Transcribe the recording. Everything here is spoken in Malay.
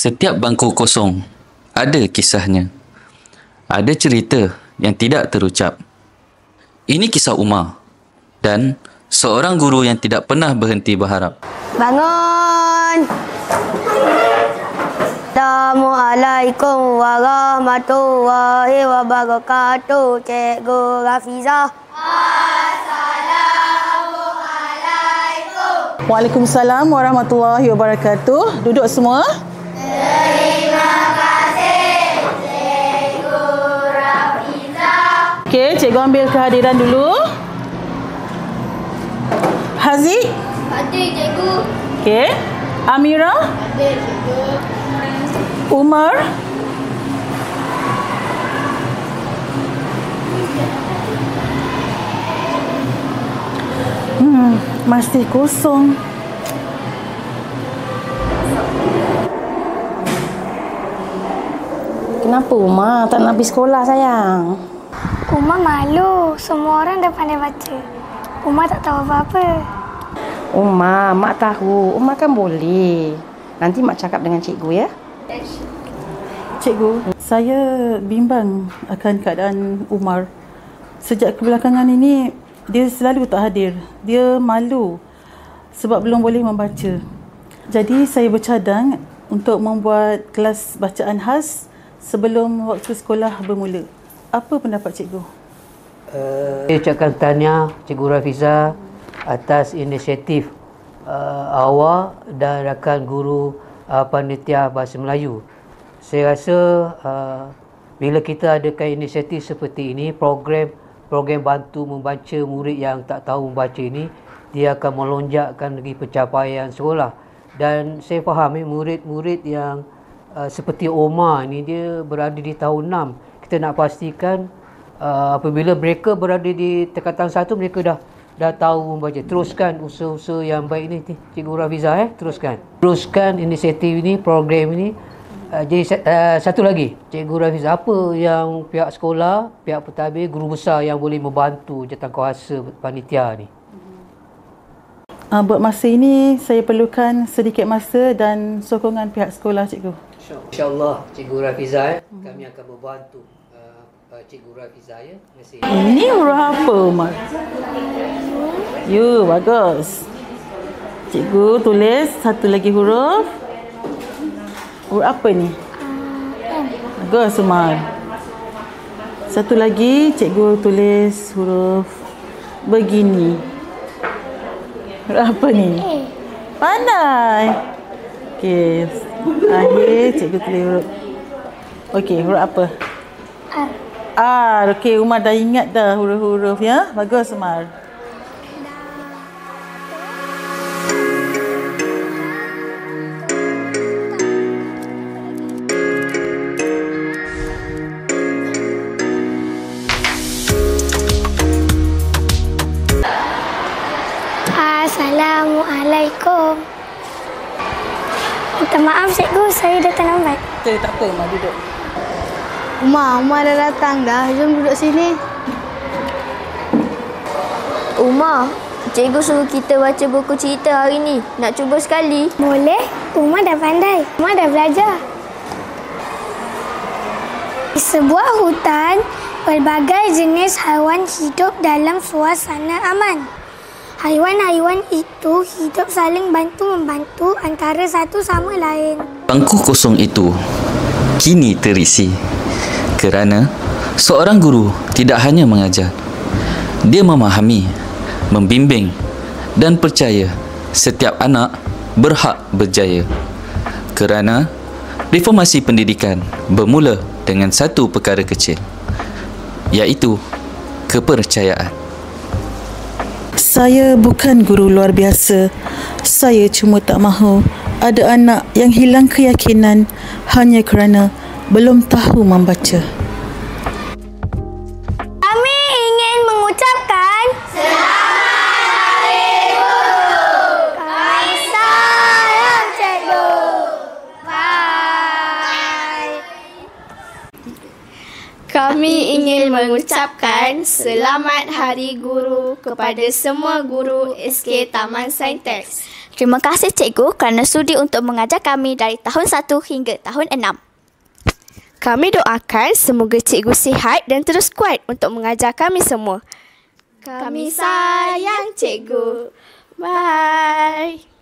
Setiap bangku kosong ada kisahnya. Ada cerita yang tidak terucap. Ini kisah Umar dan seorang guru yang tidak pernah berhenti berharap. Bangun! Assalamualaikum warahmatullahi wabarakatuh. Cikgu Rafizah. Assalamualaikum. Waalaikumsalam warahmatullahi wabarakatuh. Duduk semua. Terima kasih, Cikgu Rafizah. Okey, cikgu ambil kehadiran dulu. Haziq? Hadir, Cikgu. Okey. Amira? Hadir, Cikgu. Umar? Masih kosong. Kenapa Umar tak nak pergi sekolah sayang? Umar malu. Semua orang dah pandai baca. Umar tak tahu apa-apa. Umar, mak tahu. Umar kan boleh. Nanti mak cakap dengan cikgu ya. Cikgu, saya bimbang akan keadaan Umar. Sejak kebelakangan ini, dia selalu tak hadir. Dia malu sebab belum boleh membaca. Jadi saya bercadang untuk membuat kelas bacaan khas sebelum waktu sekolah bermula. Apa pendapat cikgu? Saya ucapkan tahniah Cikgu Rafizah atas inisiatif awak dan rakan guru panitia Bahasa Melayu. Saya rasa bila kita adakan inisiatif seperti ini, program bantu membaca murid yang tak tahu membaca ini, dia akan melonjakkan lagi pencapaian sekolah. Dan saya faham murid-murid yang seperti Omar ni, dia berada di tahun 6. Kita nak pastikan apabila mereka berada di tingkatan 1, mereka dah tahu membaca. Teruskan usaha-usaha yang baik ni Cikgu Rafizah, teruskan inisiatif ini, program ini. Jadi satu lagi, Cikgu Rafizah, apa yang pihak sekolah, pihak pentadbir, guru besar yang boleh membantu jawatankuasa panitia ni? Buat masa ini, saya perlukan sedikit masa dan sokongan pihak sekolah, cikgu. InsyaAllah, Cikgu Rafizah, kami akan membantu Cikgu Rafizah ya. Terima kasih. Ini huruf apa, Umar? You, bagus. Cikgu tulis satu lagi huruf. Huruf apa ni? Bagus, Umar. Satu lagi, cikgu tulis huruf begini. Huruf apa ni? Pandai. Okey. Akhir, cikgu tulis huruf. Okey, huruf apa? R. Okey, Umar dah ingat dah huruf-huruf ya. Bagus, Umar. Assalamualaikum. Minta maaf cikgu, saya datang lambat. Tak apa, Umar duduk. Umar dah datang dah. Jom duduk sini. Umar, cikgu suruh kita baca buku cerita hari ni. Nak cuba sekali? Boleh? Umar dah pandai. Umar dah belajar. Di sebuah hutan, pelbagai jenis haiwan hidup dalam suasana aman. Haiwan-haiwan itu hidup saling bantu-membantu antara satu sama lain. Bangku kosong itu kini terisi kerana seorang guru tidak hanya mengajar. Dia memahami, membimbing dan percaya setiap anak berhak berjaya. Kerana reformasi pendidikan bermula dengan satu perkara kecil, iaitu kepercayaan. Saya bukan guru luar biasa. Saya cuma tak mahu ada anak yang hilang keyakinan hanya kerana belum tahu membaca. Kami ingin mengucapkan Selamat Hari Guru. Kami sayang cikgu. Bye. Kami ingin mengucapkan mengucapkan Selamat Hari Guru kepada semua guru SK Taman Saintex. Terima kasih cikgu kerana sudi untuk mengajar kami dari tahun 1 hingga tahun 6. Kami doakan semoga cikgu sihat dan terus kuat untuk mengajar kami semua. Kami sayang cikgu. Bye.